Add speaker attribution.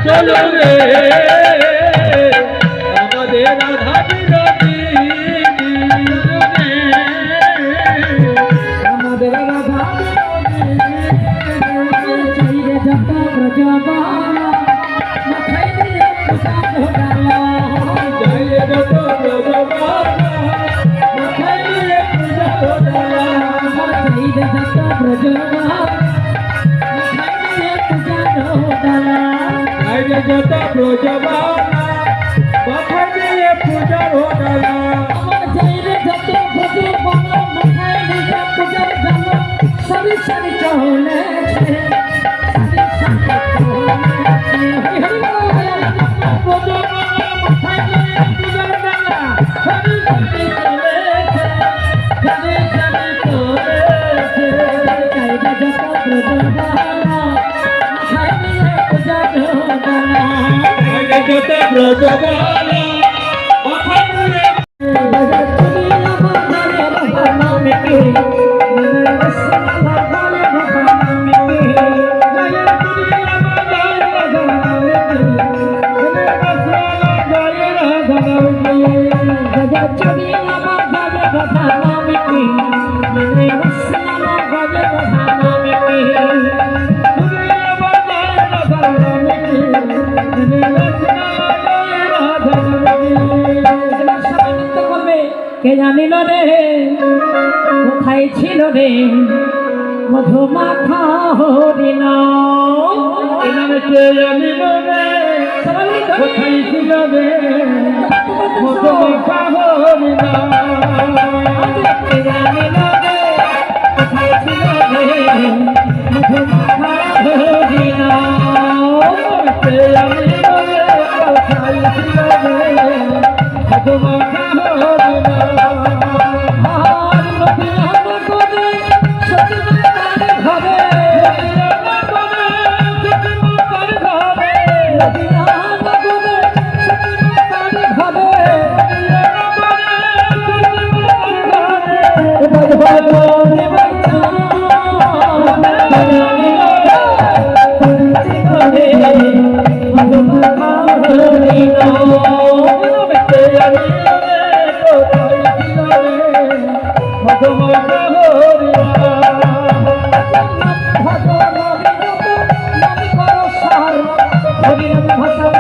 Speaker 1: চলো রে আমাদের রাধা বিনোদিনী, আমাদের রাধা বিনোদিনী যত ব্রজবা মাথায় দিয়ে পূজা ঘোড়ালা, জয় যত ব্রজবা মাথায় দিয়ে পূজা ঘোড়ালা, জয় যত ব্রজবা যত ব্রজবা মাথায় দিয়ে পূজা ঘোড়ালা, যত ব্রজবা মাথায় দিয়ে পূজার জ্বালা, সারি সারি চলেছে যত ব্রজবালা মাথায় দিয়ে কে জানিল রে কোথায় ছিল রে মধুমাখা হরিণ, কে জানিল রে কোথায় ছিল রে মধুমাখা হরিণ, কে জানিল রে কোথায় ছিল রে মধুমাখা হরিণ, কে জানিল রে কোথায় ছিল রে মধুমাখা ভাষা